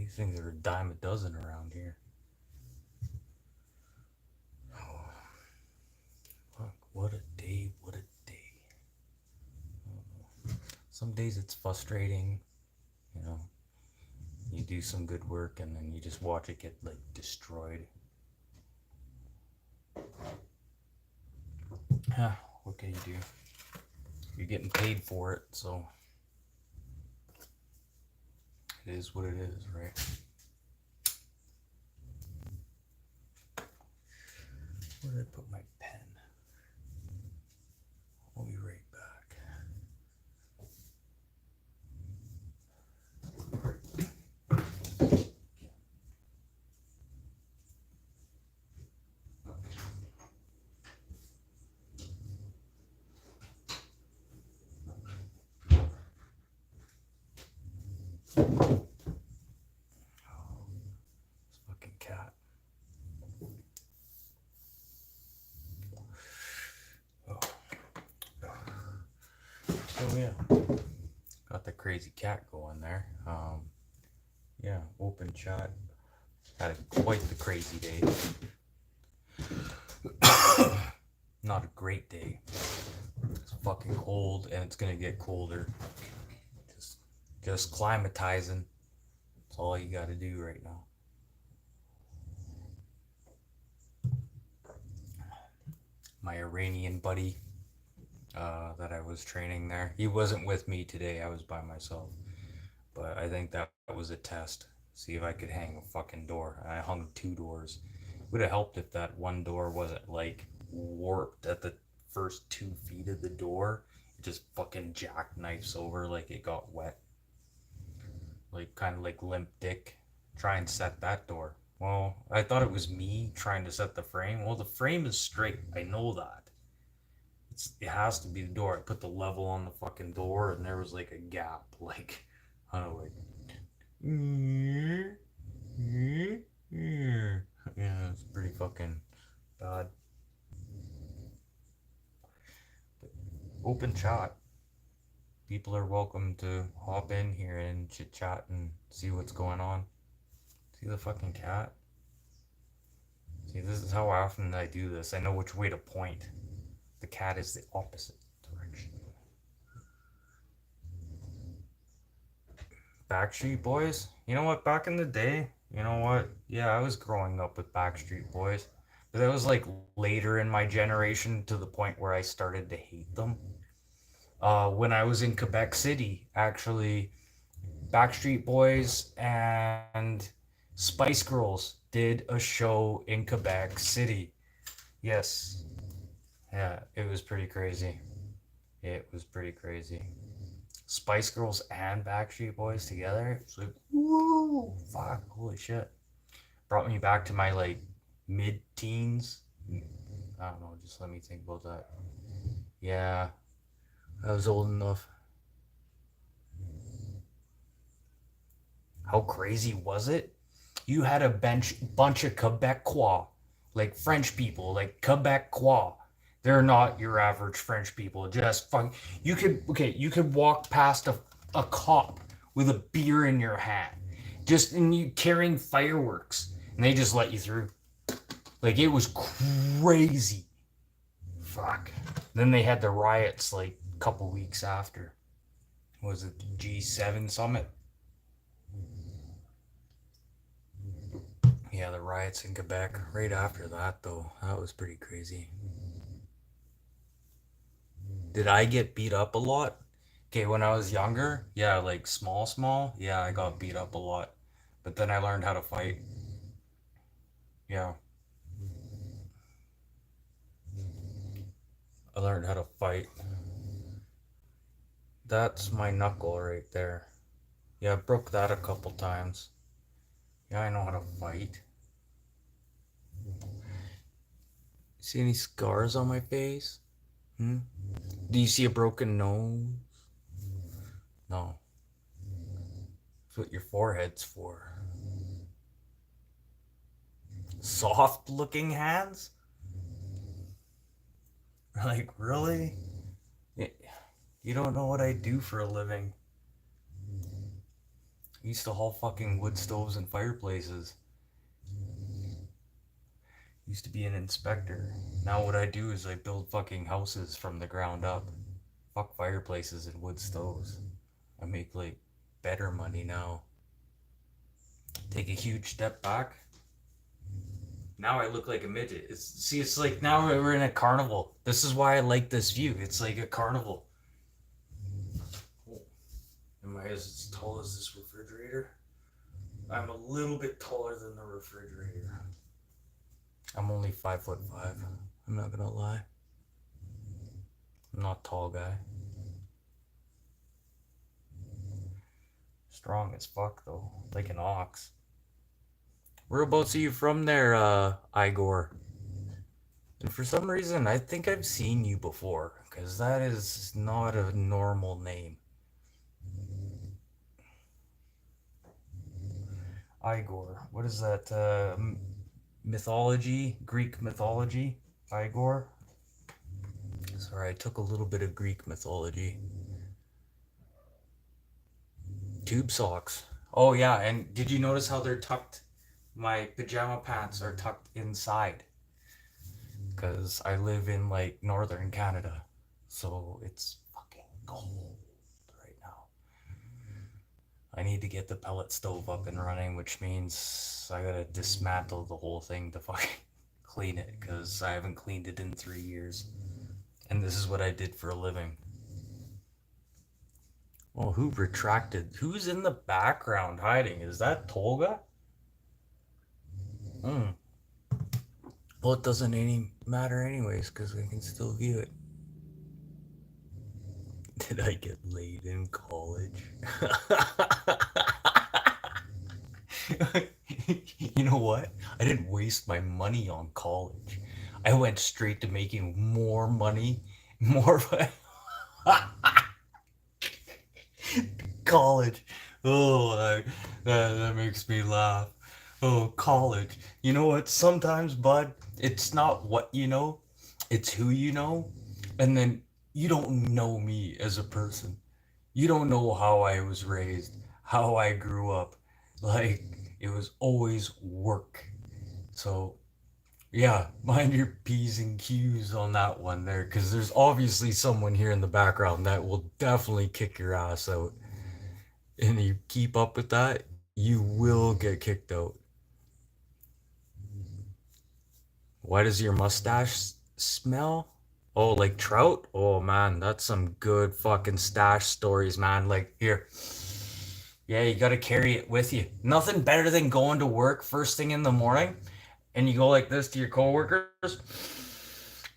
These things are a dime a dozen around here. Oh, fuck, what a day, what a day. Some days it's frustrating, you know. You do some good work and then you just watch it get like destroyed. What can you do? You're getting paid for it, so it is what it is, right? Where did I put my pen? I'll be right back. This fucking cat. Oh. So yeah, got the crazy cat going there. Yeah, open chat. Had quite the crazy day. Not a great day. It's fucking cold and it's gonna get colder. Just climatizing. That's all you gotta do right now. My Iranian buddy that I was training there, he wasn't with me today. I was by myself. But I think that was a test. See if I could hang a fucking door. I hung 2 doors. Would have helped if that one door wasn't like warped at the first 2 feet of the door. It just fucking jackknifes over like it got wet. Like kind of like limp dick. Try and set that door. Well, I thought it was me trying to set the frame. Well, the frame is straight. I know that. It has to be the door. I put the level on the fucking door and there was like a gap. Like, I don't know, like yeah, it's pretty fucking bad. But open chat. People are welcome to hop in here and chit chat and see what's going on. See the fucking cat? See, this is how often I do this. I know which way to point. The cat is the opposite direction. Backstreet Boys? You know what? Back in the day, you know what? Yeah, I was growing up with Backstreet Boys. But that was like later in my generation to the point where I started to hate them. When I was in Quebec City, actually, Backstreet Boys and Spice Girls did a show in Quebec City. Yes. Yeah, it was pretty crazy. It was pretty crazy. Spice Girls and Backstreet Boys together. It's like, woo, fuck, holy shit. Brought me back to my like mid teens. I don't know, just let me think about that. Yeah, I was old enough. How crazy was it? You had a bunch of Quebecois, like French people, like Quebecois. They're not your average French people. Just fuck. You could walk past a cop with a beer in your hand, just and you carrying fireworks, and they just let you through. Like it was crazy. Fuck. Then they had the riots like a couple weeks after. Was it the G7 summit? Yeah, the riots in Quebec. Right after that, though, that was pretty crazy. Did I get beat up a lot? Okay, when I was younger, yeah, like small, yeah, I got beat up a lot. But then I learned how to fight. Yeah, I learned how to fight. That's my knuckle right there. Yeah, I broke that a couple times. Yeah, I know how to fight. See any scars on my face? Hmm? Do you see a broken nose? No. That's what your forehead's for. Soft looking hands? Like, really? You don't know what I do for a living. used to haul fucking wood stoves and fireplaces. Used to be an inspector. Now what I do is I build fucking houses from the ground up. Fuck fireplaces and wood stoves. I make like better money now. Take a huge step back. Now I look like a midget. It's like now we're in a carnival. This is why I like this view. It's like a carnival. Oh, am I as tall as this refrigerator? I'm a little bit taller than the refrigerator. I'm only 5'5". I'm not gonna lie. I'm not a tall guy. Strong as fuck though, like an ox. Whereabouts are you from there, Igor? And for some reason, I think I've seen you before, because that is not a normal name. Igor. What is that? Mythology? Greek mythology? Igor? Sorry, I took a little bit of Greek mythology. Tube socks. Oh, yeah, and did you notice how they're tucked? My pajama pants are tucked inside. Because I live in, like, northern Canada. So it's fucking cold right now. I need to get the pellet stove up and running, which means I gotta dismantle the whole thing to fucking clean it, because I haven't cleaned it in 3 years. And this is what I did for a living. Oh, who retracted? Who's in the background hiding? Is that Tolga? Well, it doesn't matter anyways, because I can still view it. Did I get laid in college? You know what? I didn't waste my money on college. I went straight to making more money. More college. Oh, that makes me laugh. Oh, college. You know what? Sometimes, bud, it's not what you know, it's who you know. And then you don't know me as a person. You don't know how I was raised, how I grew up. Like, it was always work. So, yeah, mind your P's and Q's on that one there, because there's obviously someone here in the background that will definitely kick your ass out. And you keep up with that, you will get kicked out. Why does your mustache smell? Oh, like trout? Oh man, that's some good fucking stash stories, man. Like, here. Yeah, you gotta carry it with you. Nothing better than going to work first thing in the morning and you go like this to your coworkers,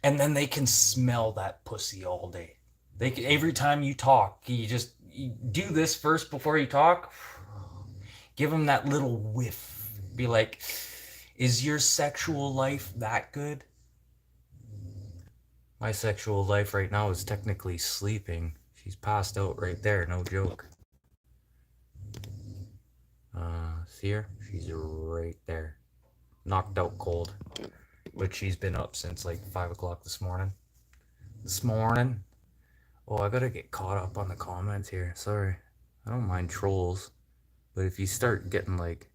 and then they can smell that pussy all day. They can, every time you talk, you do this first before you talk. Give them that little whiff. Be like, is your sexual life that good? My sexual life right now is technically sleeping. She's passed out right there, no joke. See her? She's right there. Knocked out cold. But she's been up since like 5 o'clock this morning. Oh, I gotta get caught up on the comments here. Sorry. I don't mind trolls. But if you start getting like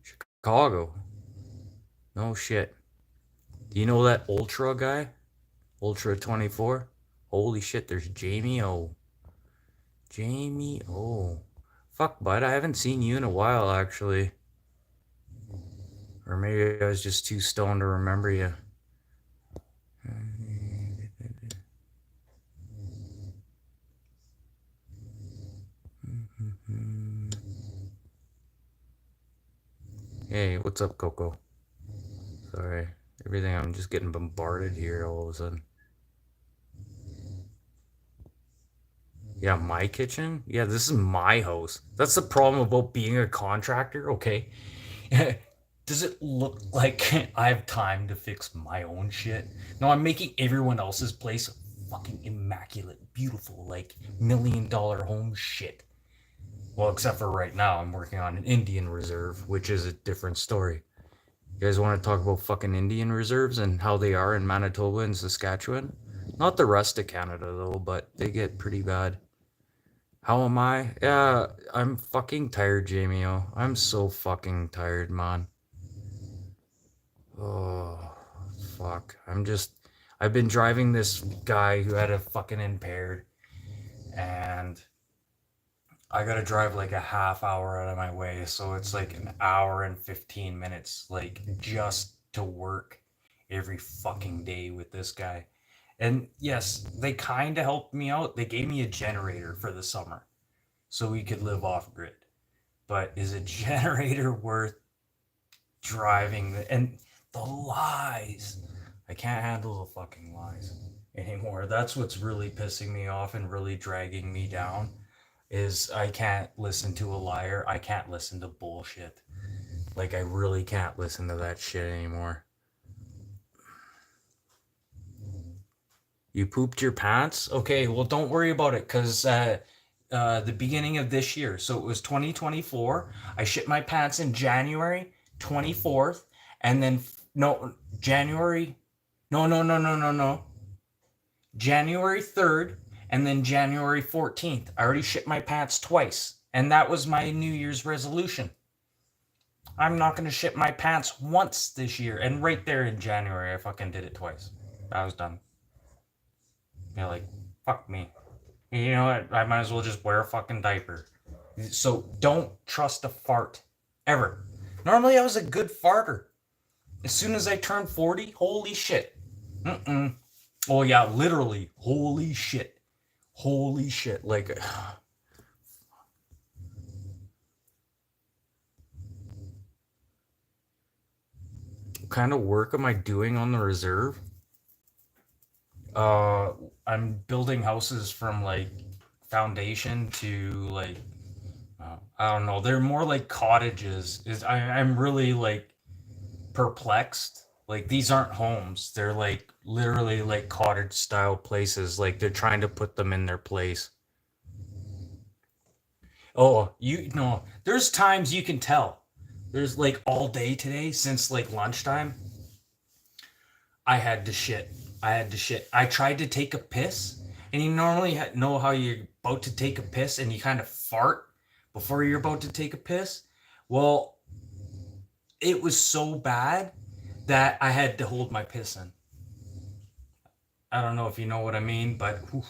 Chicago. No shit. Do you know that Ultra guy? Ultra 24? Holy shit, there's Jamie O. Jamie O. Fuck, bud, I haven't seen you in a while, actually. Or maybe I was just too stoned to remember you. Hey, what's up, Coco? Sorry. Everything, I'm just getting bombarded here all of a sudden. Yeah, my kitchen? Yeah, this is my house. That's the problem about being a contractor, okay? Does it look like I have time to fix my own shit? No, I'm making everyone else's place fucking immaculate, beautiful, like $1 million home shit. Well, except for right now, I'm working on an Indian reserve, which is a different story. You guys want to talk about fucking Indian reserves and how they are in Manitoba and Saskatchewan? Not the rest of Canada, though, but they get pretty bad. How am I? Yeah, I'm fucking tired, Jamie. I'm so fucking tired, man. Oh, fuck. I've been driving this guy who had a fucking impaired, and I gotta drive like a half hour out of my way, so it's like an hour and 15 minutes, like just to work every fucking day with this guy. And yes, they kind of helped me out. They gave me a generator for the summer so we could live off grid. But is a generator worth driving? And the lies. I can't handle the fucking lies anymore. That's what's really pissing me off and really dragging me down is I can't listen to a liar. I can't listen to bullshit. Like I really can't listen to that shit anymore. You pooped your pants? Okay, well don't worry about it cuz the beginning of this year. So it was 2024. I shipped my pants in January 24th and then no January no. January 3rd and then January 14th. I already shipped my pants twice. And that was my New Year's resolution. I'm not going to ship my pants once this year. And right there in January, I fucking did it twice. I was done. You're like, fuck me. You know what? I might as well just wear a fucking diaper. So don't trust a fart. Ever. Normally, I was a good farter. As soon as I turned 40, holy shit. Mm-mm. Oh, yeah, literally. Holy shit. Holy shit. Like, what kind of work am I doing on the reserve? Uh, I'm building houses from like foundation to like I don't know. They're more like cottages. I'm really like perplexed. Like these aren't homes. They're like literally like cottage style places. Like they're trying to put them in their place. Oh, you know, there's times you can tell. There's like all day today since like lunchtime. I had to shit. I had to shit. I tried to take a piss, and you normally know how you're about to take a piss and you kind of fart before you're about to take a piss. Well, it was so bad that I had to hold my piss in. I don't know if you know what I mean, but whew,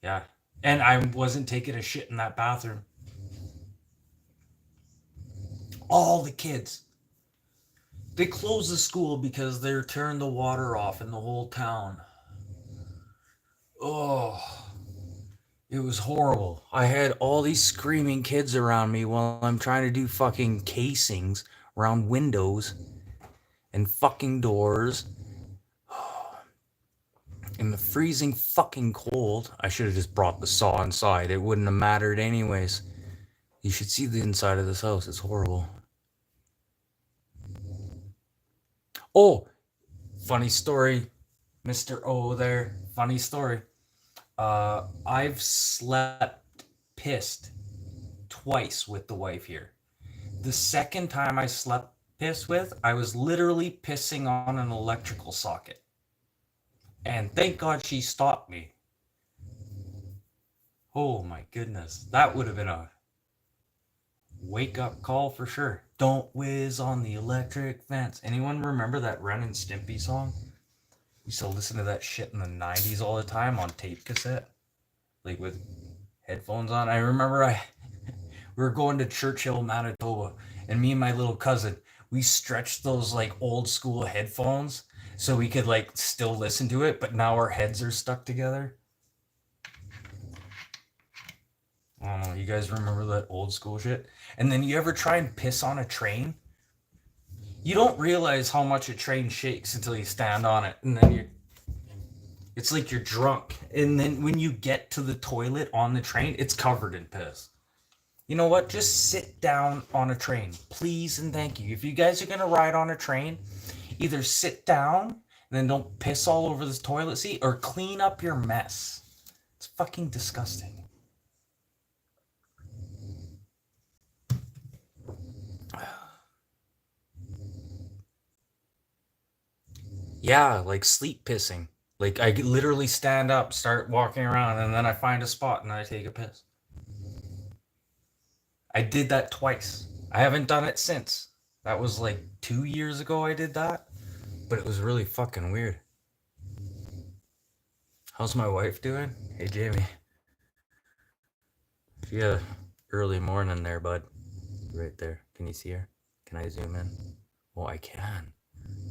yeah. And I wasn't taking a shit in that bathroom. All the kids. They closed the school because they turned the water off in the whole town. Oh, it was horrible. I had all these screaming kids around me while I'm trying to do fucking casings around windows and fucking doors in the freezing fucking cold. I should have just brought the saw inside. It wouldn't have mattered anyways. You should see the inside of this house. It's horrible. Oh, funny story, Mr. O there. Funny story. I've slept pissed twice with the wife here. The second time I slept pissed with, I was literally pissing on an electrical socket. And thank God she stopped me. Oh my goodness. That would have been a wake up call for sure. Don't whiz on the electric fence. Anyone remember that Ren and Stimpy song? Used to listen to that shit in the 90s all the time on tape cassette, like with headphones on. I remember we were going to Churchill, Manitoba, and me and my little cousin, we stretched those like old school headphones so we could like still listen to it, but now our heads are stuck together. I don't know. You guys remember that old school shit? And then you ever try and piss on a train? You don't realize how much a train shakes until you stand on it, and then it's like you're drunk. And then when you get to the toilet on the train, it's covered in piss. You know what? Just sit down on a train, please and thank you. If you guys are gonna ride on a train, either sit down and then don't piss all over this toilet seat, or clean up your mess. It's fucking disgusting. Yeah, like sleep pissing. Like I literally stand up, start walking around, and then I find a spot and I take a piss. I did that twice. I haven't done it since. That was like 2 years ago I did that, but it was really fucking weird. How's my wife doing? Hey, Jamie. She had a early morning there, bud. Right there. Can you see her? Can I zoom in? Oh, I can.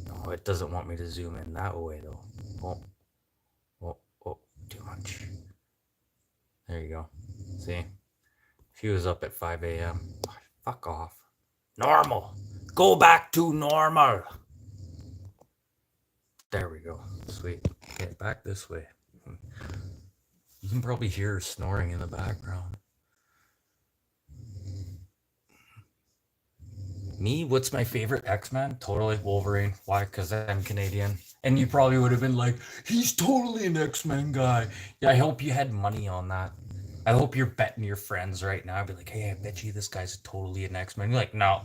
No, it doesn't want me to zoom in that way, though. Oh, oh, oh, too much. There you go. See? She was up at 5 a.m. Fuck off. Normal. Go back to normal. There we go. Sweet. Okay, back this way. You can probably hear her snoring in the background. Me, what's my favorite X-Men? Totally Wolverine. Why? Because I'm Canadian. And you probably would have been like, he's totally an X-Men guy. Yeah, I hope you had money on that. I hope you're betting your friends right now. I'd be like, hey, I bet you this guy's totally an X-Men. You're like, no.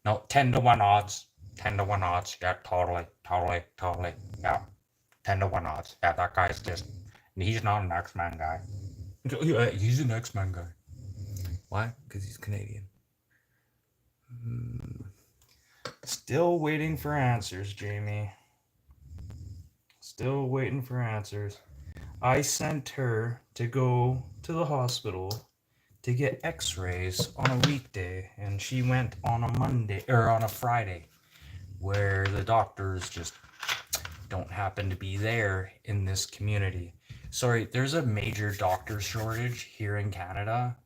No, 10 to 1 odds. 10 to 1 odds. Yeah, totally. Yeah. 10 to 1 odds. Yeah, that guy's just, he's not an X-Men guy. Yeah, he's an X-Men guy. Why? Because he's Canadian. Still waiting for answers, Jamie. Still waiting for answers. I sent her to go to the hospital to get x-rays on a weekday, and she went on a Monday or on a Friday, where the doctors just don't happen to be there in this community. Sorry, there's a major doctor shortage here in Canada,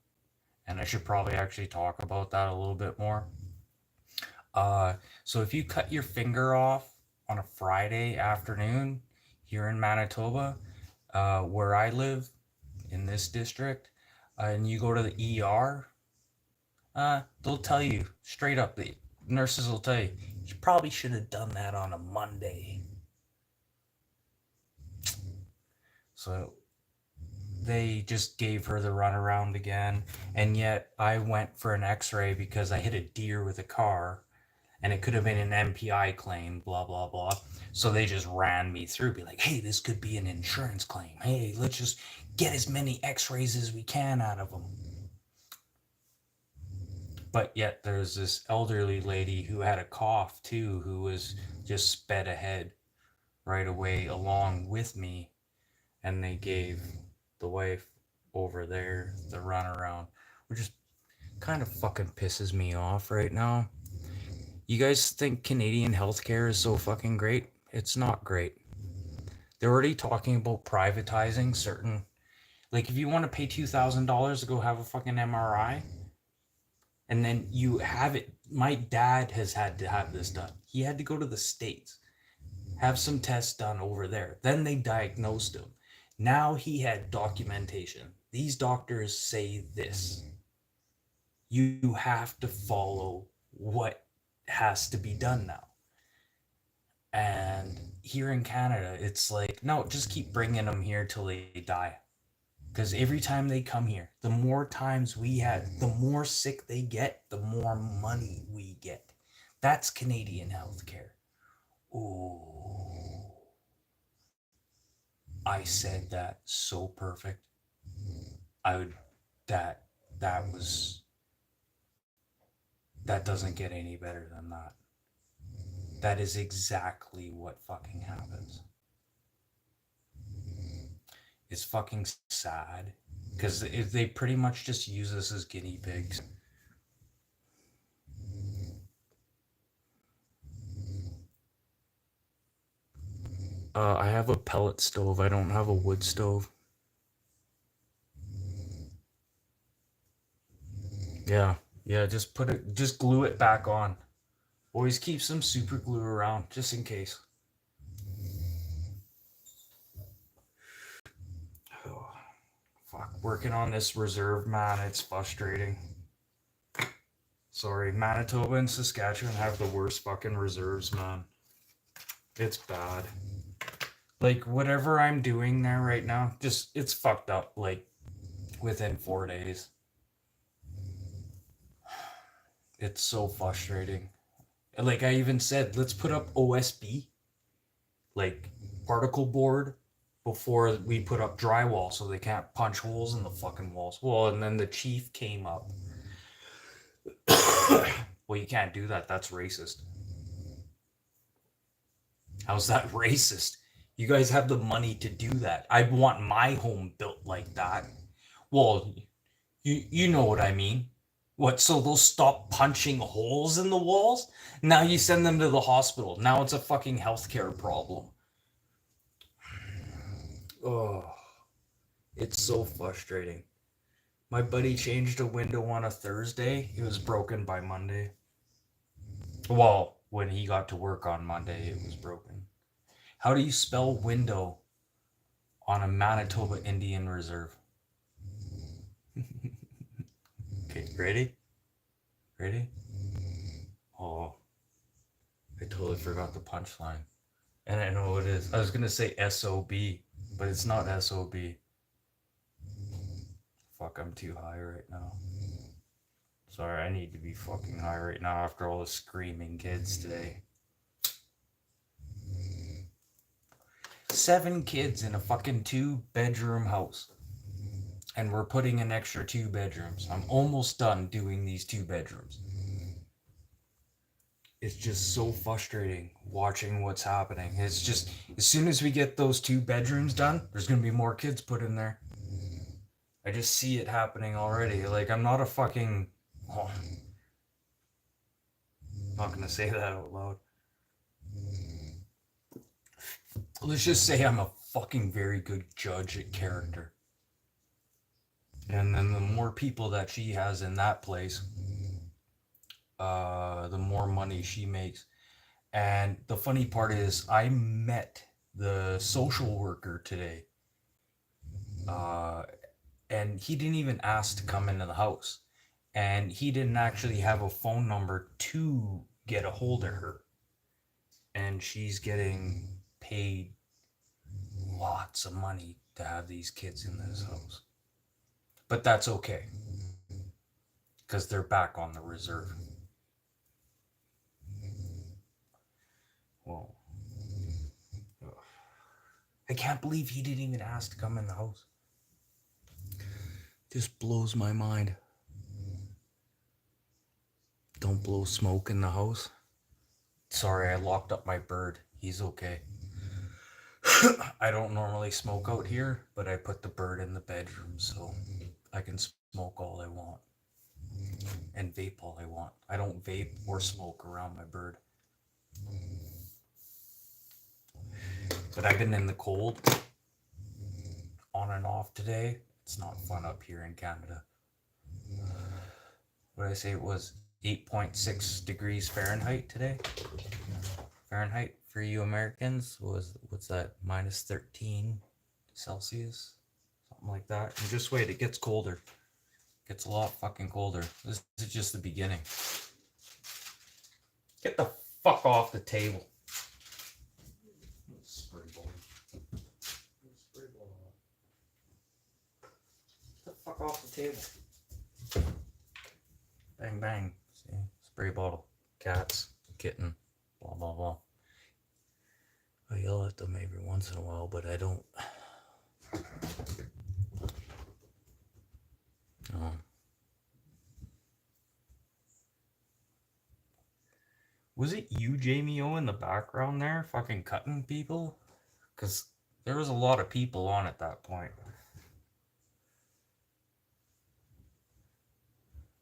and I should probably actually talk about that a little bit more. So if you cut your finger off on a Friday afternoon here in Manitoba, where I live in this district, and you go to the ER, they'll tell you straight up, the nurses will tell you, you probably should have done that on a Monday. So they just gave her the runaround again, and yet I went for an x-ray because I hit a deer with a car, and it could have been an MPI claim, blah, blah, blah. So they just ran me through, be like, hey, this could be an insurance claim. Hey, let's just get as many x-rays as we can out of them. But yet there's this elderly lady who had a cough too, who was just sped ahead right away along with me, and they gave the wife over there the runaround, which just kind of fucking pisses me off right now. You guys think Canadian healthcare is so fucking great? It's not great. They're already talking about privatizing certain, like if you want to pay $2,000 to go have a fucking MRI, and then you have it. My dad has had to have this done. He had to go to the States, have some tests done over there. Then they diagnosed him. Now he had documentation. These doctors say this. You have to follow what has to be done now. And here in Canada, it's like, no, just keep bringing them here till they die. Because every time they come here, the more times we have, the more sick they get, the more money we get. That's Canadian healthcare. Ooh. I said that so perfect. I would, that was, that doesn't get any better than that. That is exactly what fucking happens. It's fucking sad because they pretty much just use us as guinea pigs. I have a pellet stove. I don't have a wood stove. Yeah, just just glue it back on. Always keep some super glue around, just in case. Oh, fuck, working on this reserve, man, it's frustrating. Sorry, Manitoba and Saskatchewan have the worst fucking reserves, man. It's bad. Like, whatever I'm doing there right now, just, it's fucked up, like, within 4 days. It's so frustrating. Like, I even said, let's put up OSB, like, particle board, before we put up drywall so they can't punch holes in the fucking walls. Well, and then the chief came up Well, you can't do that. That's racist. How's that racist? You guys have the money to do that. I want my home built like that. Well, you know what I mean. What, so they'll stop punching holes in the walls? Now you send them to the hospital. Now it's a fucking healthcare problem. Oh, it's so frustrating. My buddy changed a window on a Thursday. It was broken by Monday. Well, when he got to work on Monday, it was broken. How do you spell window on a Manitoba Indian Reserve? Okay, ready? Ready? Oh, I totally forgot the punchline. And I know what it is. I was gonna say SOB, but it's not SOB. Fuck, I'm too high right now. Sorry, I need to be fucking high right now after all the screaming kids today. 7 kids in a fucking 2-bedroom house. And we're putting an extra 2 bedrooms. I'm almost done doing these 2 bedrooms. It's just so frustrating watching what's happening. It's just, as soon as we get those 2 bedrooms done, there's gonna be more kids put in there. I just see it happening already. Like, I'm not a fucking... Oh, I'm not gonna say that out loud. Let's just say I'm a fucking very good judge at character. And then the more people that she has in that place, the more money she makes. And the funny part is, I met the social worker today, and he didn't even ask to come into the house, and he didn't actually have a phone number to get a hold of her, and she's getting paid lots of money to have these kids in this house. But that's okay, because they're back on the reserve. Well, I can't believe he didn't even ask to come in the house. This blows my mind. Don't blow smoke in the house. Sorry, I locked up my bird. He's okay. I don't normally smoke out here, but I put the bird in the bedroom so I can smoke all I want and vape all I want. I don't vape or smoke around my bird. But I've been in the cold on and off today. It's not fun up here in Canada. What did I say? It was 8.6 degrees Fahrenheit today. Fahrenheit for you Americans was, what's that, minus 13 Celsius? Something like that. And just wait, it gets colder. It gets a lot fucking colder. This is just the beginning. Get the fuck off the table. Spray ball. Spray ball. Get the fuck off the table. Bang bang. See? Spray bottle. Cats. Kitten. Blah blah blah. I yell at them every once in a while, but I don't. Oh. Was it you, Jamie O, in the background there, fucking cutting people? Because there was a lot of people on at that point.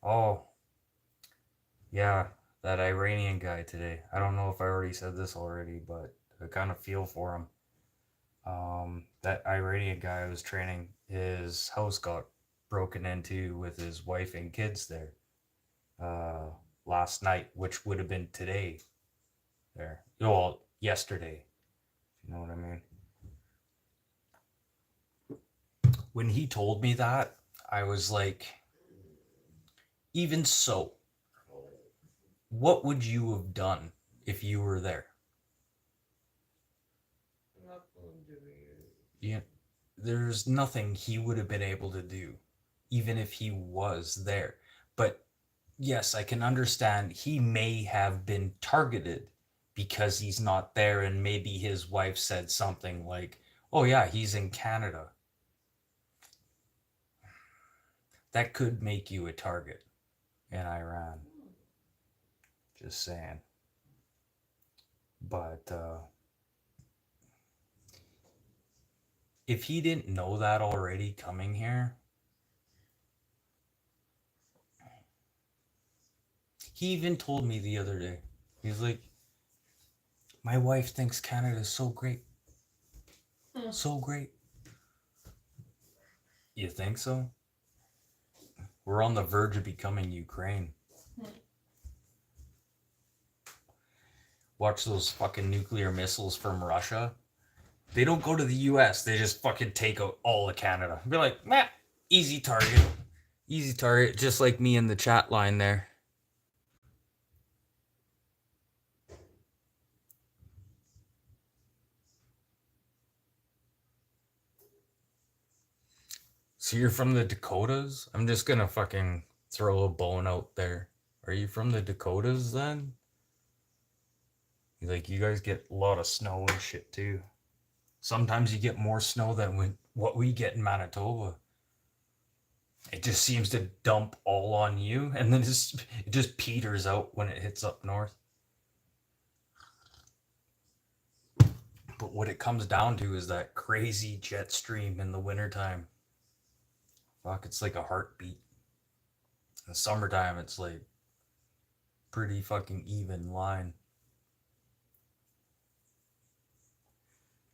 Oh. Yeah, that Iranian guy today. I don't know if I already said this already, but I kind of feel for him. That Iranian guy I was training, his house got broken into with his wife and kids there last night, which would have been today there. Well, yesterday. You know what I mean? When he told me that, I was like, even so, what would you have done if you were there? Yeah, there's nothing he would have been able to do, even if he was there. But yes, I can understand he may have been targeted because he's not there, and maybe his wife said something like, oh yeah, he's in Canada. That could make you a target in Iran. Just saying. But if he didn't know that already coming here, he even told me the other day. He's like, my wife thinks Canada is so great. So great. You think so? We're on the verge of becoming Ukraine. Watch those fucking nuclear missiles from Russia. They don't go to the US. They just fucking take out all of Canada. Be like, meh, easy target. Easy target, just like me in the chat line there. So you're from the Dakotas? I'm just gonna fucking throw a bone out there. Are you from the Dakotas then? Like, you guys get a lot of snow and shit too. Sometimes you get more snow than what we get in Manitoba. It just seems to dump all on you, and then it just peters out when it hits up north. But what it comes down to is that crazy jet stream in the wintertime. Fuck, it's like a heartbeat. In summertime, it's like pretty fucking even line.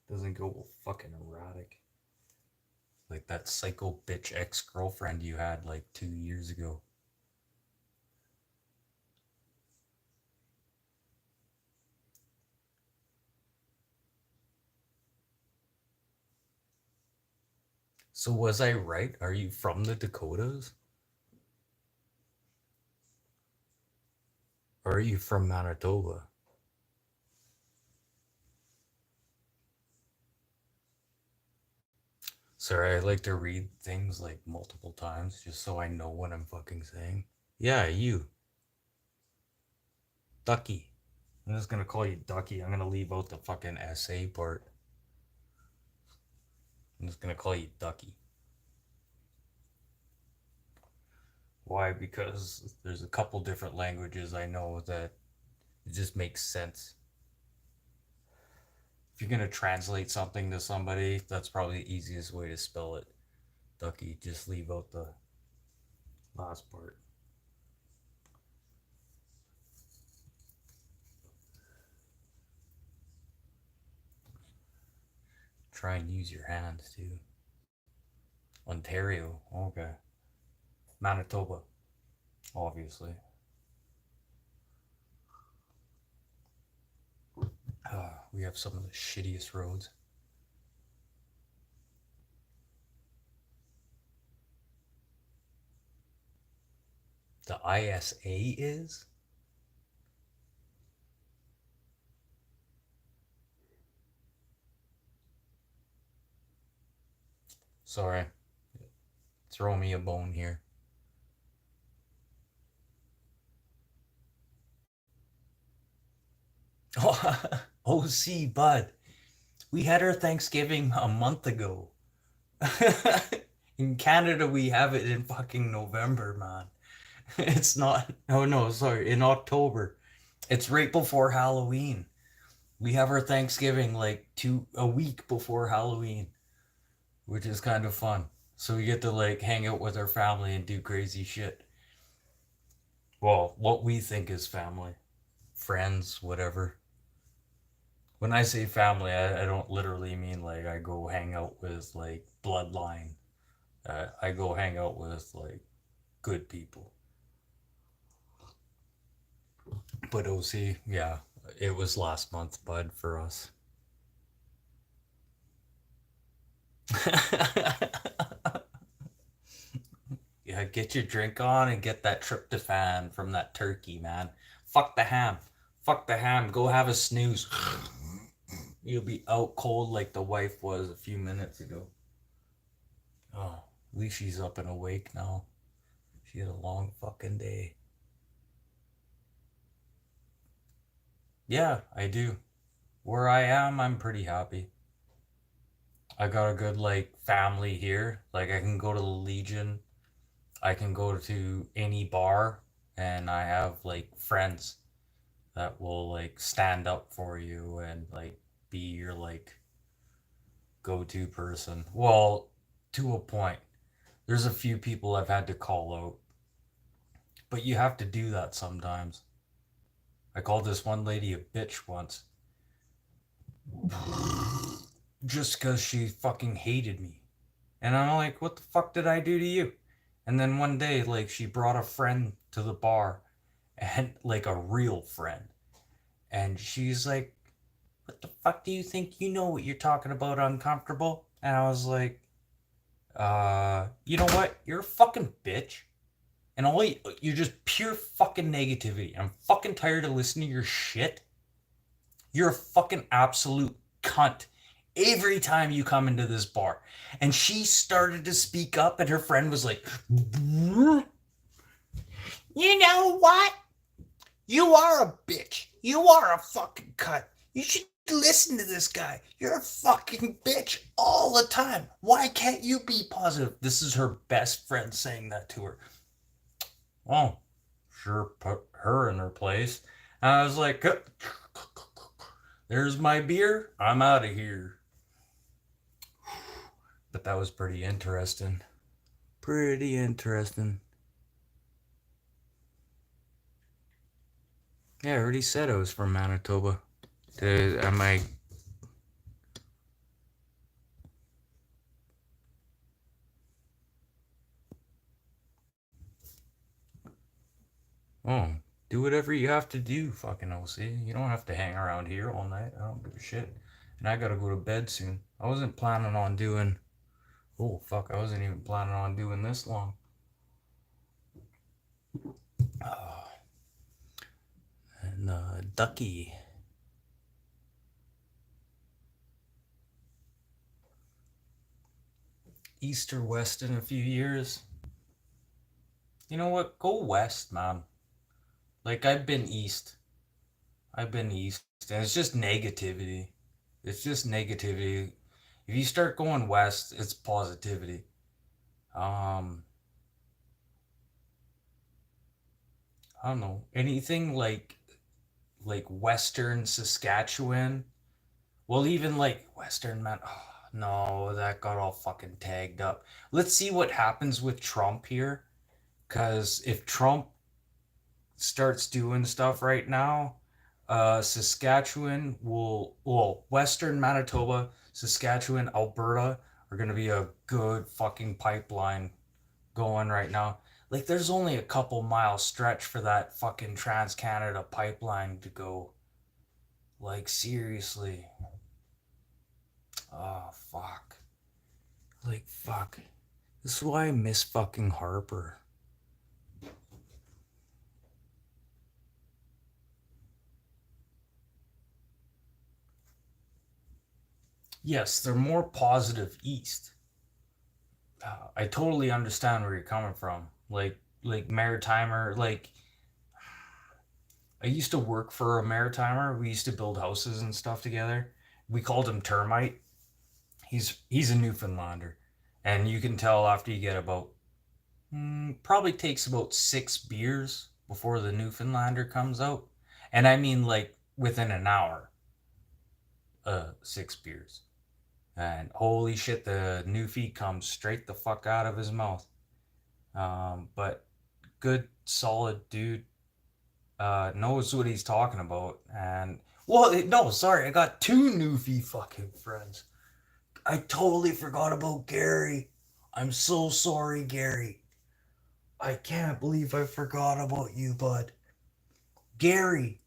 Doesn't go fucking erratic. Like that psycho bitch ex-girlfriend you had like 2 years ago. So was I right? Are you from the Dakotas? Or are you from Manitoba? Sorry, I like to read things like multiple times just so I know what I'm fucking saying. Yeah, you. Ducky. I'm just gonna call you Ducky. I'm gonna leave out the fucking SA part. I'm just gonna call you Ducky. Why? Because there's a couple different languages I know that it just makes sense. If you're gonna translate something to somebody, that's probably the easiest way to spell it. Ducky, just leave out the last part. Try and use your hands too. Ontario, okay. Manitoba, obviously. We have some of the shittiest roads. The ISA is? Sorry. Throw me a bone here. Oh, see, bud. We had our Thanksgiving a month ago. In Canada, we have it in fucking November, man. It's not. Oh, no, sorry. In October. It's right before Halloween. We have our Thanksgiving like a week before Halloween, which is kind of fun. So we get to like hang out with our family and do crazy shit. Well, what we think is family, friends, whatever. When I say family, I don't literally mean like I go hang out with like bloodline. I go hang out with like good people. But OC, yeah, it was last month, bud, for us. Yeah, get your drink on and get that tryptophan from that turkey, man. Fuck the ham. Fuck the ham. Go have a snooze. You'll be out cold like the wife was a few minutes ago. Oh, at least she's up and awake now. She had a long fucking day. Yeah, I do. Where I am, I'm pretty happy. I got a good like family here. Like I can go to the Legion. I can go to any bar and I have like friends. that will like stand up for you and like be your like go-to person. Well, to a point. There's a few people I've had to call out, but you have to do that sometimes. I called this one lady a bitch once just because she fucking hated me. And I'm like, what the fuck did I do to you? And then one day, like, she brought a friend to the bar, and like a real friend. And she's like, what the fuck do you think you know what you're talking about, uncomfortable? And I was like, you know what? You're a fucking bitch. And all you're just pure fucking negativity. I'm fucking tired of listening to your shit. You're a fucking absolute cunt every time you come into this bar. And she started to speak up, and her friend was like, you know what? You are a bitch. You are a fucking cunt. You should listen to this guy. You're a fucking bitch all the time. Why can't you be positive? This is her best friend saying that to her. Oh, sure, put her in her place. And I was like, there's my beer. I'm out of here. But that was pretty interesting. Pretty interesting. Yeah, I already said I was from Manitoba. Am I? Oh, do whatever you have to do, fucking OC. You don't have to hang around here all night. I don't give a shit. And I gotta go to bed soon. I wasn't planning on doing. Oh, fuck. I wasn't even planning on doing this long. Oh, and Ducky. East or west in a few years. You know what? Go west, man. Like, I've been east. I've been east. And it's just negativity. It's just negativity. If you start going west, it's positivity. Um, I don't know. Anything like Western Saskatchewan. Well, even like Western man. Oh, no, that got all fucking tagged up. Let's see what happens with Trump here. Because if Trump starts doing stuff right now, Saskatchewan well, Western Manitoba, Saskatchewan, Alberta are going to be a good fucking pipeline going right now. Like, there's only a couple mile stretch for that fucking Trans Canada pipeline to go. Like, seriously. Oh, fuck. Like, fuck. This is why I miss fucking Harper. Yes, they're more positive east. I totally understand where you're coming from. Like Maritimer, like I used to work for a Maritimer. We used to build houses and stuff together. We called him Termite. He's a Newfoundlander, and you can tell after you get about probably takes about 6 beers before the Newfoundlander comes out, and I mean like within an hour. 6 beers, and holy shit, the Newfie comes straight the fuck out of his mouth. But good, solid dude. Knows what he's talking about. And well, no, sorry, I got two Newfie fucking friends. I totally forgot about Gary. I'm so sorry, Gary. I can't believe I forgot about you, bud. Gary,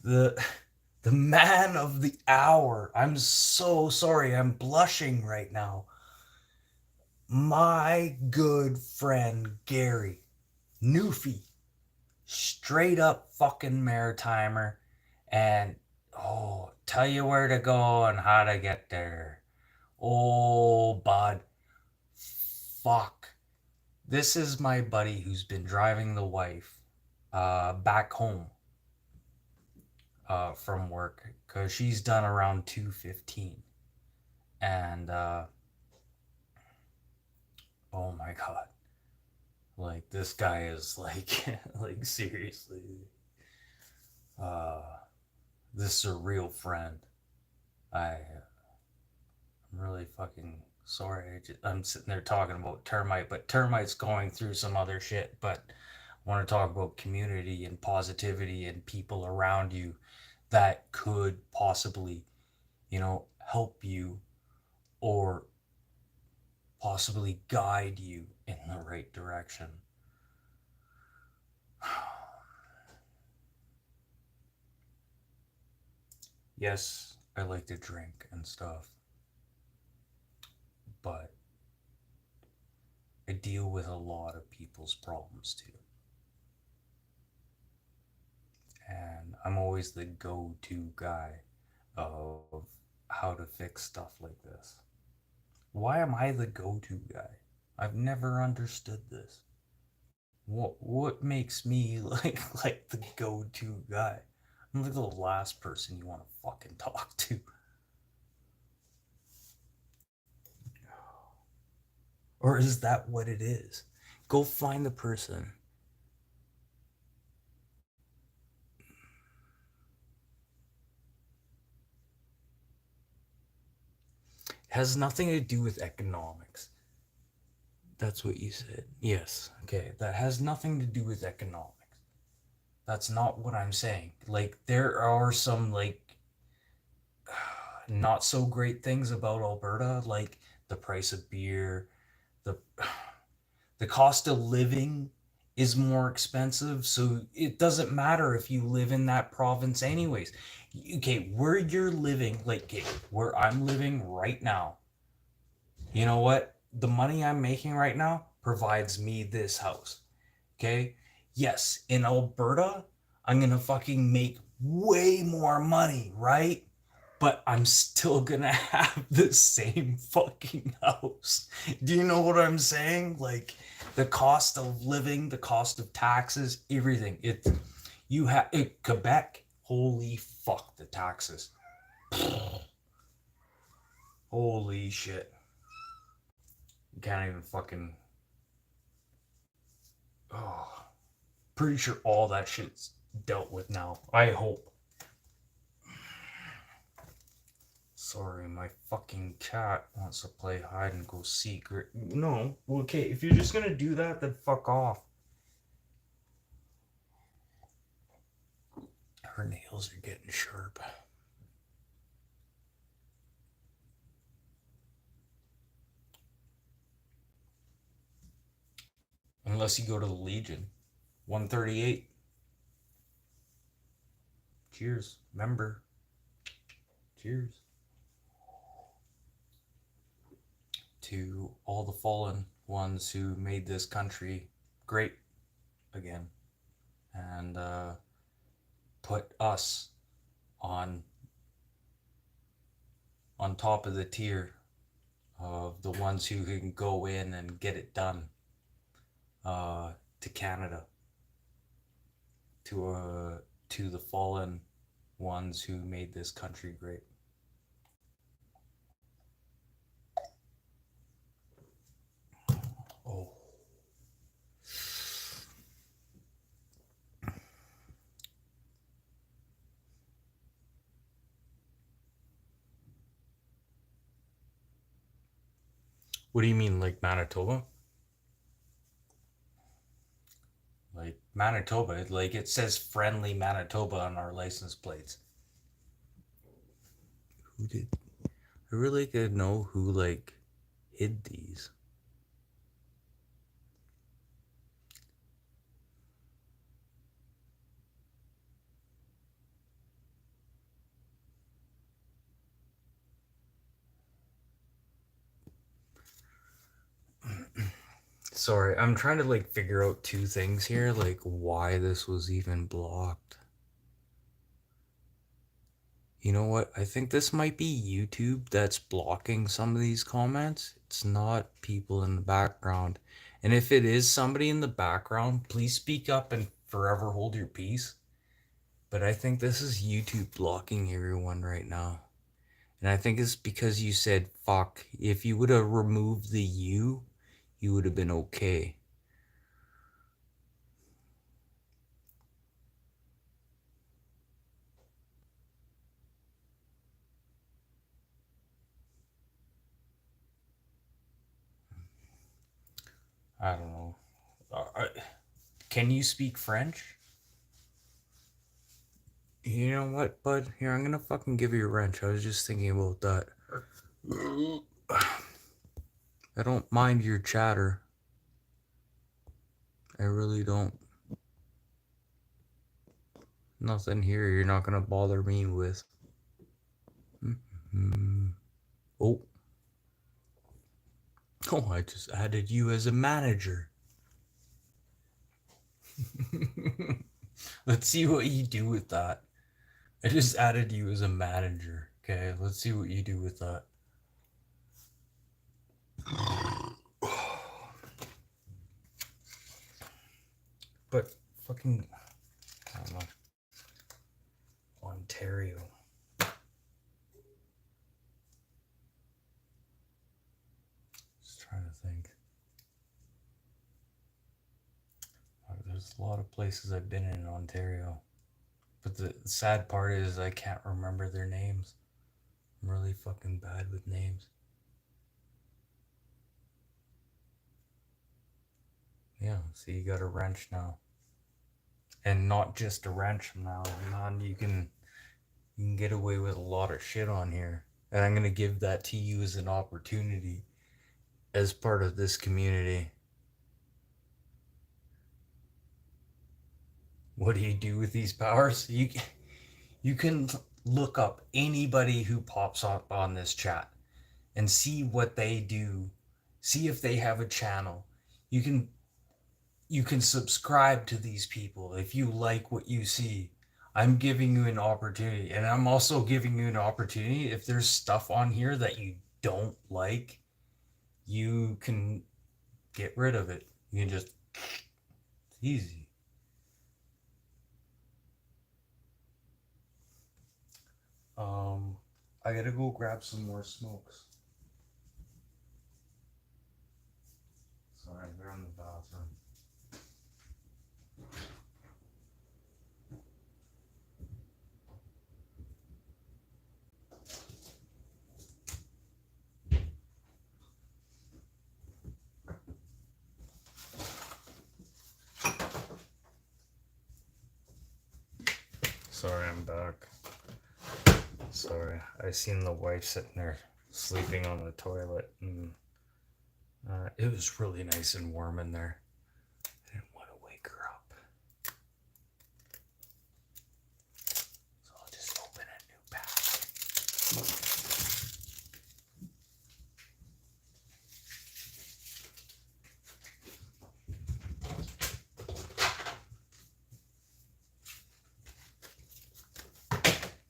the the man of the hour. I'm so sorry. I'm blushing right now. My good friend Gary, Newfie, straight up fucking Maritimer, and oh, tell you where to go and how to get there. Oh, bud, fuck. This is my buddy who's been driving the wife back home from work because she's done around 2:15, and oh my god, like this guy is like like seriously. Uh, this is a real friend. I'm really fucking sorry. I'm sitting there talking about termite, but termite's going through some other shit. But I want to talk about community and positivity and people around you that could possibly, help you or possibly guide you in the right direction. Yes, I like to drink and stuff, but I deal with a lot of people's problems too. And I'm always the go to guy of how to fix stuff like this. Why am I the go to guy? I've never understood this. What makes me like the go to guy? I'm like the last person you want to fucking talk to. Or is that what it is? Go find the person. It has nothing to do with economics. That's what you said. Yes. Okay. That has nothing to do with economics. That's not what I'm saying. Like, there are some, like, not so great things about Alberta, like the price of beer, the the cost of living is more expensive, so it doesn't matter if you live in that province anyways. Okay, where you're living, like, okay, where I'm living right now, you know what? The money I'm making right now provides me this house. Okay? Yes, in Alberta, I'm gonna fucking make way more money, right? But I'm still gonna have the same fucking house. Do you know what I'm saying? Like, the cost of living, the cost of taxes, everything. You have Quebec. Holy fuck, the taxes. Holy shit. You can't even fucking. Oh, pretty sure all that shit's dealt with now. I hope. Sorry, my fucking cat wants to play hide and go seek. No, okay, if you're just gonna do that, then fuck off. Her nails are getting sharp. Unless you go to the Legion. 138. Cheers. Remember. Cheers. To all the fallen ones who made this country great again. And put us on top of the tier of the ones who can go in and get it done, to Canada, to the fallen ones who made this country great. Oh, what do you mean, like Manitoba? Like Manitoba, like it says friendly Manitoba on our license plates. Who did? I really could know who like hid these. Sorry, I'm trying to like figure out two things here, like why this was even blocked. You know what? I think this might be YouTube that's blocking some of these comments. It's not people in the background. And if it is somebody in the background, please speak up and forever hold your peace. But I think this is YouTube blocking everyone right now. And I think it's because you said fuck. If you would have removed the you would have been okay. I don't know. Can you speak French? You know what, bud? Here, I'm gonna fucking give you a wrench. I was just thinking about that. I don't mind your chatter. I really don't. Nothing here you're not gonna bother me with. Mm-hmm. Oh. Oh, I just added you as a manager. Let's see what you do with that. I just added you as a manager. Okay, let's see what you do with that. But fucking, I don't know. Ontario. Just trying to think. There's a lot of places I've been in Ontario. But the sad part is I can't remember their names. I'm really fucking bad with names. Yeah, see, you got a wrench now. And not just a wrench now, man. You can get away with a lot of shit on here. And I'm gonna give that to you as an opportunity as part of this community. What do you do with these powers? You can look up anybody who pops up on this chat and see what they do. See if they have a channel. You can subscribe to these people if you like what you see. I'm giving you an opportunity, and I'm also giving you an opportunity if there's stuff on here that you don't like, you can get rid of it. You can just, it's easy. I gotta go grab some more smokes. Sorry, they're in the bathroom. Sorry, I'm back. Sorry, I seen the wife sitting there sleeping on the toilet, and it was really nice and warm in there. I didn't want to wake her up, so I'll just open a new pack.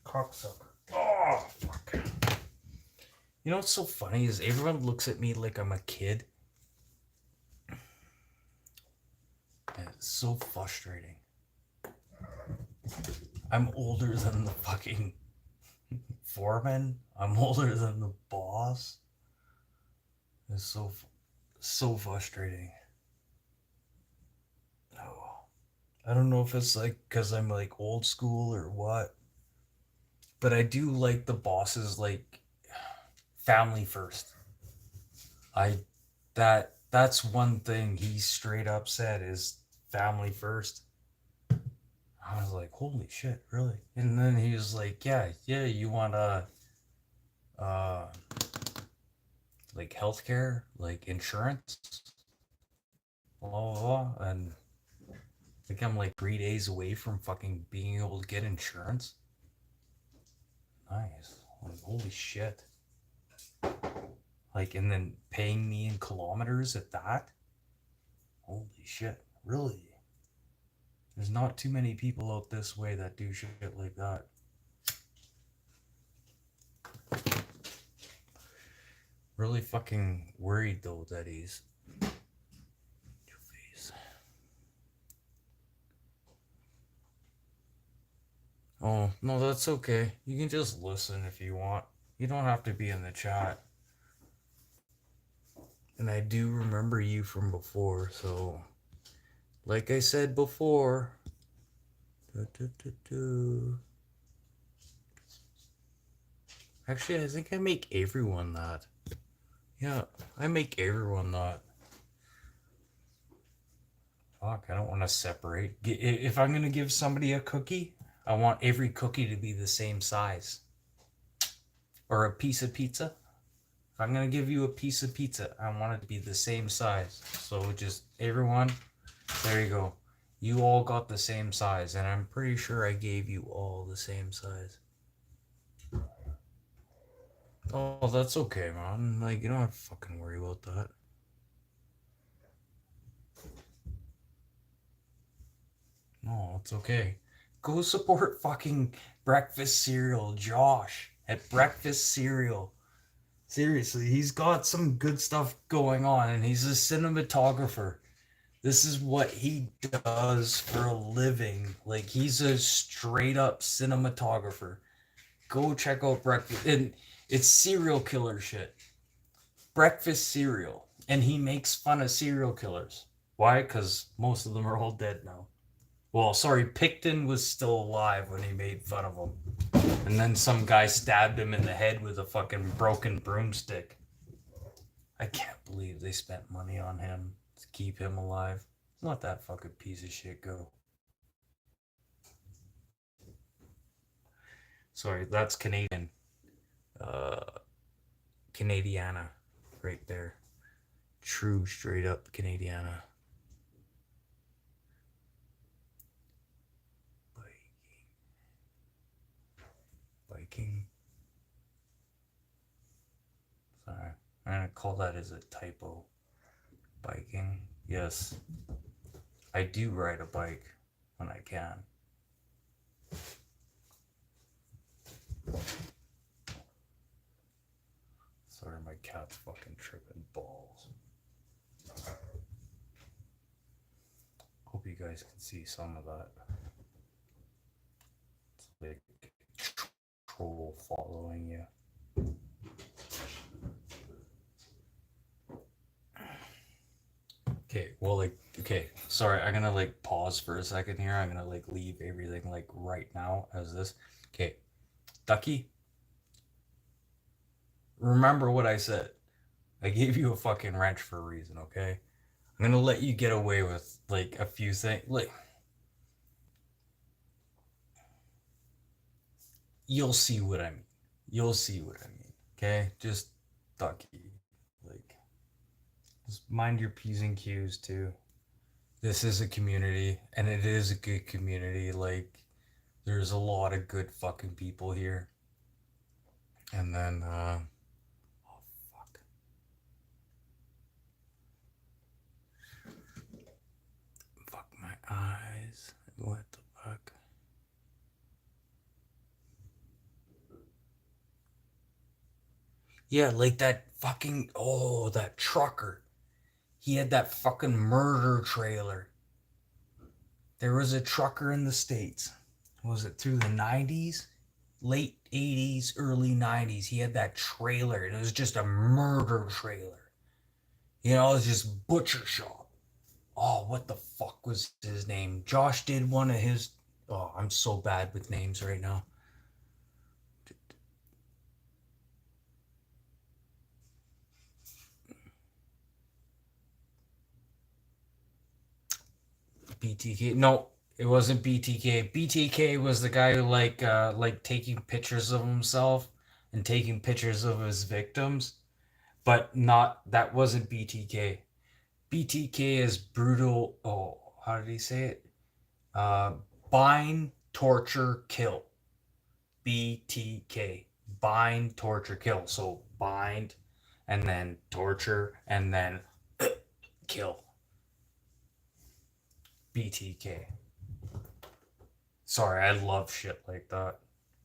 Cocksucker. Oh, fuck. You know what's so funny is everyone looks at me like I'm a kid. And it's so frustrating. I'm older than the fucking foreman. I'm older than the boss. It's so frustrating. Oh, I don't know if it's like because I'm like old school or what. But I do like the bosses like family first. That's one thing he straight up said is family first. I was like, holy shit, really? And then he was like, yeah, you want uh like healthcare, like insurance, blah blah blah. And I think I'm like 3 days away from fucking being able to get insurance. Nice. Like, holy shit. Like, and then paying me in kilometers at that? Holy shit, really? There's not too many people out this way that do shit like that. Really fucking worried though that he's. Your face. Oh, no, that's okay. You can just listen if you want. You don't have to be in the chat. And I do remember you from before, so. Like I said before. Actually, I think I make everyone that. Yeah, I make everyone that. Fuck, I don't want to separate. If I'm going to give somebody a cookie, I want every cookie to be the same size. Or a piece of pizza. If I'm going to give you a piece of pizza, I want it to be the same size. So just everyone, there you go. You all got the same size, and I'm pretty sure I gave you all the same size. Oh, that's okay, man. Like, you don't have to fucking worry about that. No, it's okay. Go support fucking breakfast cereal, Josh, at breakfast cereal. Seriously, he's got some good stuff going on, and he's a cinematographer. This is what he does for a living. Like, he's a straight up cinematographer. Go check out breakfast. And it's serial killer shit. Breakfast cereal. And he makes fun of serial killers. Why? Because most of them are all dead now. Well, sorry, Picton was still alive when he made fun of him. And then some guy stabbed him in the head with a fucking broken broomstick. I can't believe they spent money on him to keep him alive. Let that fucking piece of shit go. Sorry, that's Canadian. Canadiana. Right there. True, straight up Canadiana. Viking. Sorry. I'm gonna call that as a typo. Biking. Yes. I do ride a bike when I can. Sorry, my cat's fucking tripping balls. Hope you guys can see some of that. It's like troll following you. Okay, well, like, okay, sorry, I'm gonna like pause for a second here. I'm gonna like leave everything like right now as this. Okay, Ducky, remember what I said. I gave you a fucking wrench for a reason, okay? I'm gonna let you get away with like a few things. Like, you'll see what I mean. You'll see what I mean, okay? Just Ducky, like, just mind your P's and Q's too. This is a community, and it is a good community. Like, there's a lot of good fucking people here. And then, oh fuck. Fuck my eyes. What the fuck? Yeah, like that fucking, oh, that trucker. He had that fucking murder trailer. There was a trucker in the States. Was it through the 90s? Late 80s, early 90s. He had that trailer. It was just a murder trailer. You know, it was just butcher shop. Oh, what the fuck was his name? Josh did one of his. Oh, I'm so bad with names right now. BTK. No, it wasn't BTK. BTK was the guy who like taking pictures of himself and taking pictures of his victims, but not that wasn't BTK. BTK is brutal. Oh, how did he say it? Uh, bind, torture, kill. BTK. Bind, torture, kill. So bind, and then torture, and then kill. BTK. Sorry, I love shit like that.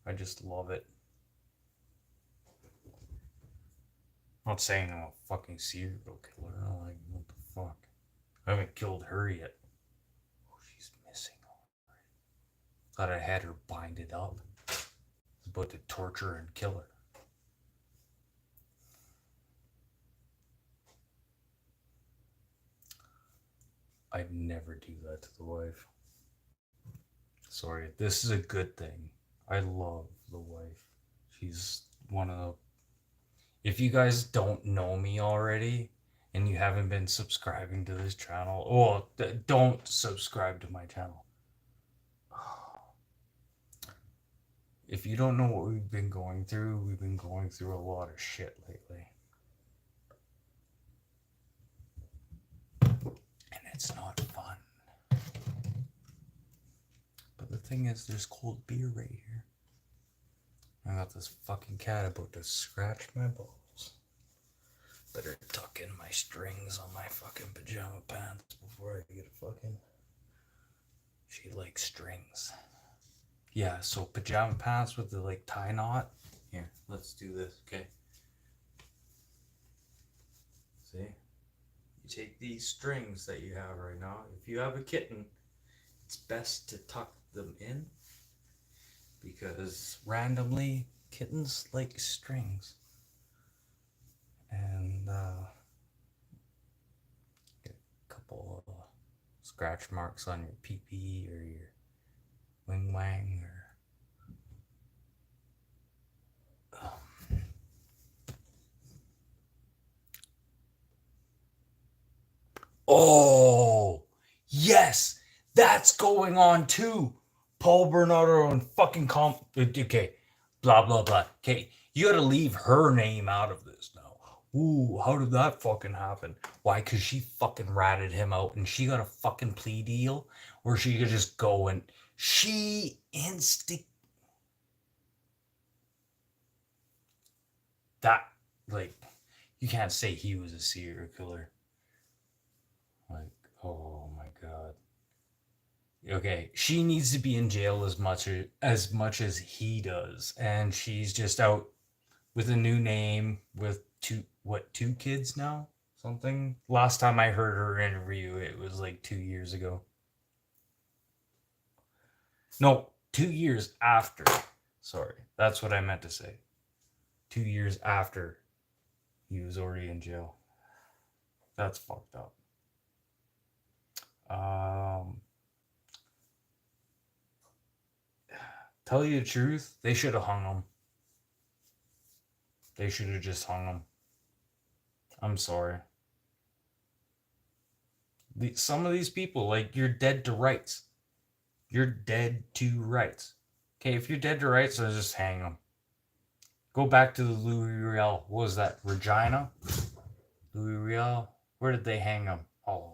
I just love it. I'm not saying I'm a fucking serial killer. I'm like, what the fuck? I haven't killed her yet. Oh, she's missing already. Thought I had her binded up. I was about to torture and kill her. I'd never do that to the wife. Sorry, this is a good thing. I love the wife. She's one of the. If you guys don't know me already, and you haven't been subscribing to this channel, well, don't subscribe to my channel. If you don't know what we've been going through a lot of shit lately. And it's not fun. But the thing is, there's cold beer right here. I got this fucking cat about to scratch my balls. Better tuck in my strings on my fucking pajama pants before I get a fucking... She likes strings. Yeah, so pajama pants with the like tie knot. Here, let's do this, okay? See? You take these strings that you have right now. If you have a kitten, it's best to tuck them in because randomly kittens like strings. And get a couple of scratch marks on your pee-pee or your wing wang or oh yes, that's going on too. Paul Bernardo and fucking okay, blah blah blah. Okay, you gotta leave her name out of this now. Ooh, how did that fucking happen? Why? Because she fucking ratted him out and she got a fucking plea deal where she could just go and she that, like, you can't say he was a serial killer. Like, oh my god. Okay, she needs to be in jail as much as he does, and she's just out with a new name with two kids now? Something. Last time I heard her interview, it was like 2 years ago. No, 2 years after. Sorry, that's what I meant to say. 2 years after he was already in jail. That's fucked up. Tell you the truth, they should have hung him. They should have just hung him. I'm sorry. Some of these people, like, you're dead to rights. You're dead to rights. Okay, if you're dead to rights, then just hang them. Go back to the Louis Riel. What was that? Regina? Louis Riel? Where did they hang him? Oh.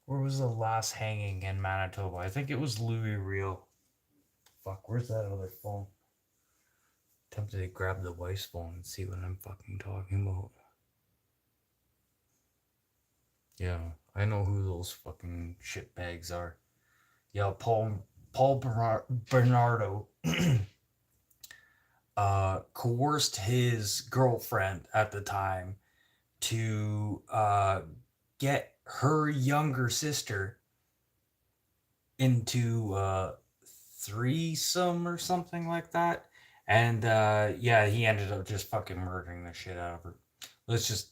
Where was the last hanging in Manitoba? I think it was Louis Riel. Fuck, where's that other phone? Tempted to grab the wife's phone and see what I'm fucking talking about. Yeah, I know who those fucking shitbags are. Yeah, Paul Bernardo coerced his girlfriend at the time to get her younger sister into threesome or something like that. And yeah, he ended up just fucking murdering the shit out of her. Let's just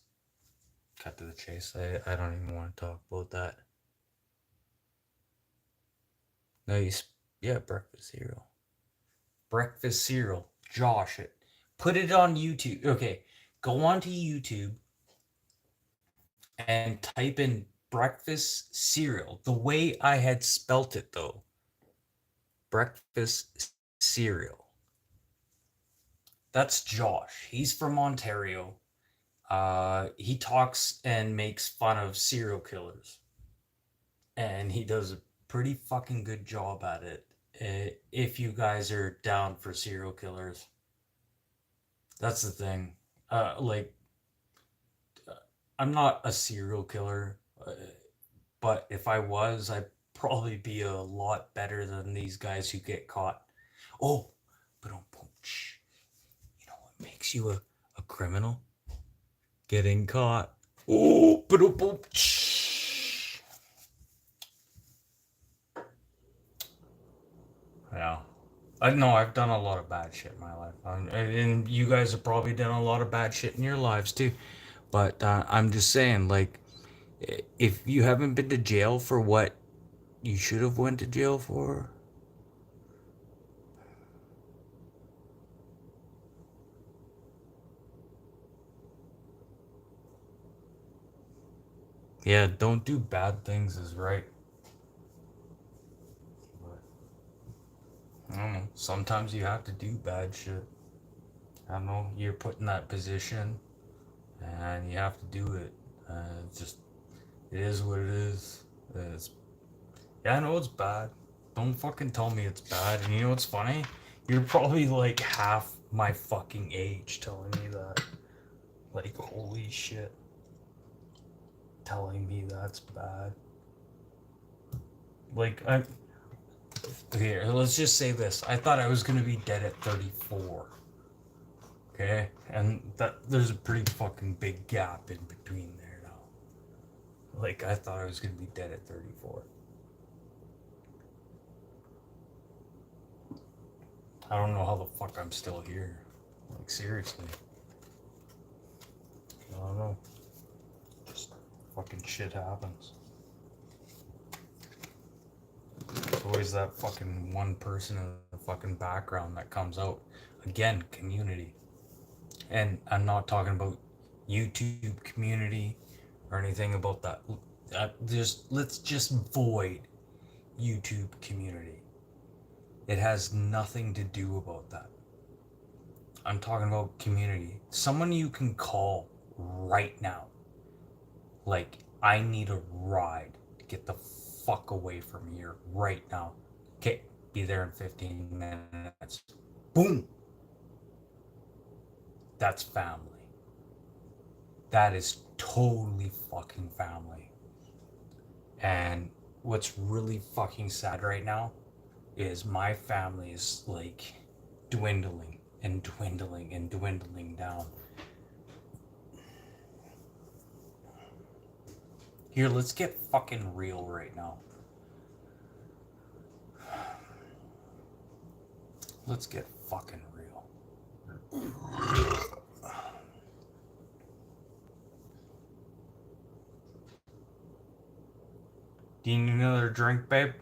cut to the chase. I don't even want to talk about that. No, yeah, breakfast cereal. Breakfast cereal. Josh it. Put it on YouTube. Okay, go onto YouTube and type in breakfast cereal. The way I had spelt it though. Breakfast cereal. That's Josh. He's from Ontario. He talks and makes fun of serial killers. And he does a pretty fucking good job at it. If you guys are down for serial killers. That's the thing. I'm not a serial killer, but if I was, I'd probably be a lot better than these guys who get caught. Oh, but don't punch. You know what makes you a criminal? Getting caught. Oh, but don't punch. Yeah. I know I've done a lot of bad shit in my life. And you guys have probably done a lot of bad shit in your lives too. But I'm just saying, like, if you haven't been to jail for what you should have went to jail for, Yeah, don't do bad things is right. But I don't know. Sometimes you have to do bad shit. I don't know. You're put in that position, and you have to do it. It's just it is what it is. It's Yeah, I know it's bad. Don't fucking tell me it's bad. And you know what's funny? You're probably like half my fucking age telling me that. Like, holy shit. Telling me that's bad. Like, I'm. Here, let's just say this. I thought I was gonna be dead at 34. Okay? And there's a pretty fucking big gap in between there now. Like, I thought I was gonna be dead at 34. I don't know how the fuck I'm still here. Like, seriously. I don't know. Just fucking shit happens. There's always that fucking one person in the fucking background that comes out. Again, community. And I'm not talking about YouTube community or anything about that. Let's just void YouTube community. It has nothing to do about that. I'm talking about community. Someone you can call right now. Like, I need a ride. Get the fuck away from here right now. Okay, be there in 15 minutes. Boom! That's family. That is totally fucking family. And what's really fucking sad right now is my family is like dwindling and dwindling and dwindling down. Here, let's get fucking real right now. Let's get fucking real. Do you need another drink, babe?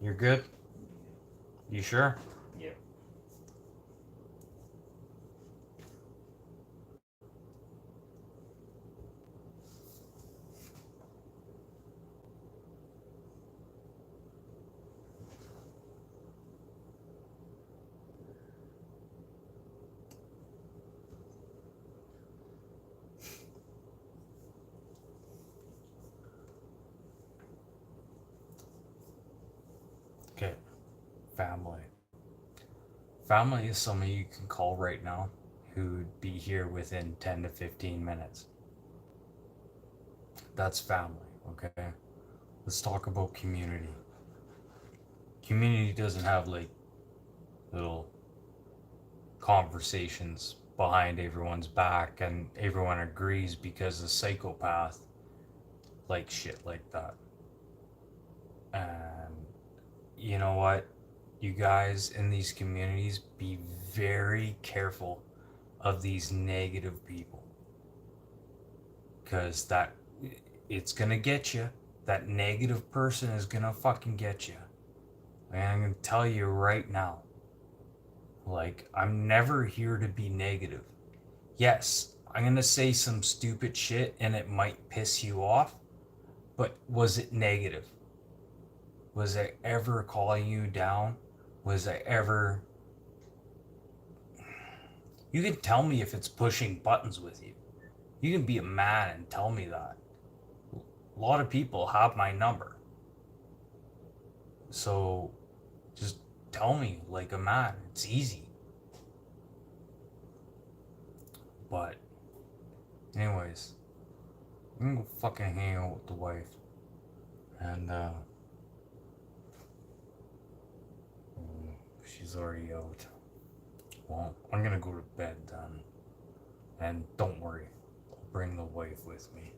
You're good? You sure? Yeah. Okay. Family. Family is somebody you can call right now who'd be here within 10 to 15 minutes. That's family, okay? Let's talk about community. Community doesn't have like little conversations behind everyone's back and everyone agrees because the psychopath like shit like that. And you know what? You guys in these communities, be very careful of these negative people. Because it's gonna get you. That negative person is gonna fucking get you. And I'm gonna tell you right now. Like, I'm never here to be negative. Yes, I'm gonna say some stupid shit and it might piss you off, but was it negative? Was I ever calling you down? Was I ever. You can tell me if it's pushing buttons with you. You can be a man and tell me that. A lot of people have my number. So just tell me like a man. It's easy. But, anyways, I'm gonna go fucking hang out with the wife. And, she's already out. Well, I'm gonna go to bed then. And don't worry, I'll bring the wife with me.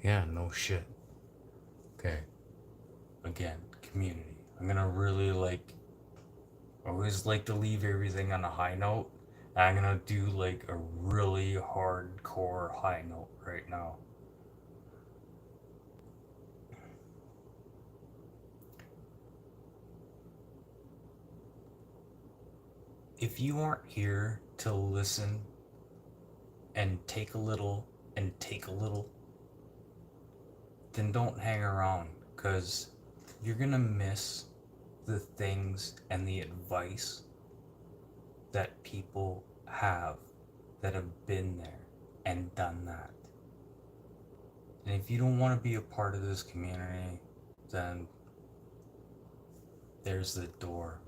Yeah, no shit. Okay. Again, community. I'm gonna really like. I always like to leave everything on a high note. And I'm gonna do like a really hardcore high note right now. if you aren't here to listen and take a little and take a little, then don't hang around, because you're gonna miss the things and the advice that people that have been there and done that. And if you don't want to be a part of this community, then there's the door.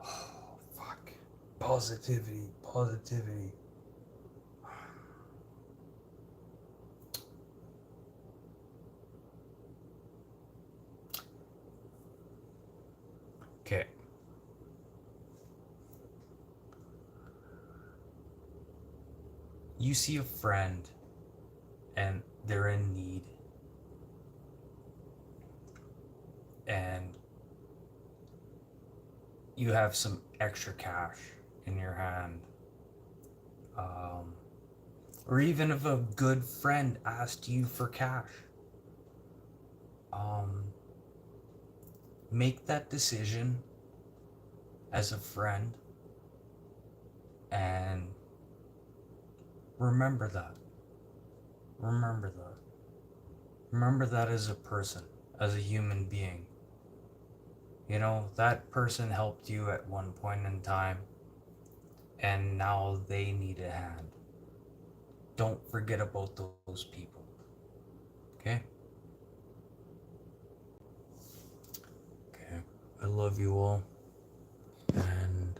Oh, fuck. Positivity, positivity. Okay. You see a friend and they're in need, and you have some extra cash in your hand, or even if a good friend asked you for cash, um, make that decision as a friend, and remember that. Remember that. Remember that as a person, as a human being. You know, that person helped you at one point in time, and now they need a hand. Don't forget about those people. Okay? Okay. I love you all. And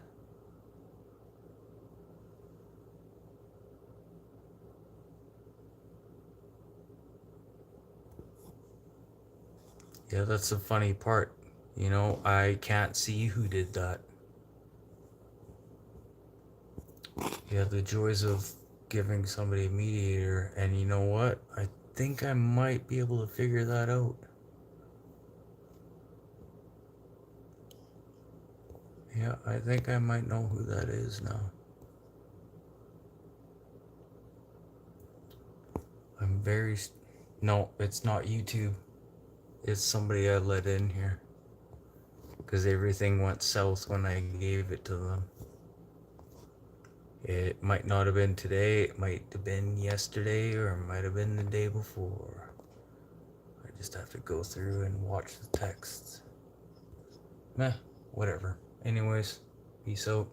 yeah, that's the funny part. You know, I can't see who did that. Yeah, the joys of giving somebody a mediator. And you know what? I think I might be able to figure that out. Yeah, I think I might know who that is now. I'm very. No, it's not YouTube. It's somebody I let in here. Because everything went south when I gave it to them. It might not have been today, it might have been yesterday, or it might have been the day before. I just have to go through and watch the texts. Meh, whatever. Anyways, peace out.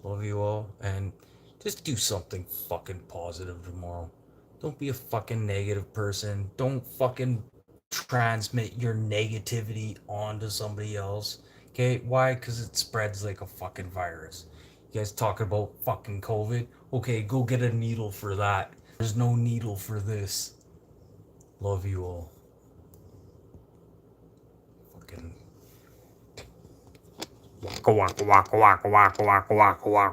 Love you all, and just do something fucking positive tomorrow. Don't be a fucking negative person. Don't fucking transmit your negativity onto somebody else. Okay? Why? Because it spreads like a fucking virus. You guys talking about fucking COVID? Okay, go get a needle for that. There's no needle for this. Love you all. Fucking waka waka waka waka waka waka waka waka.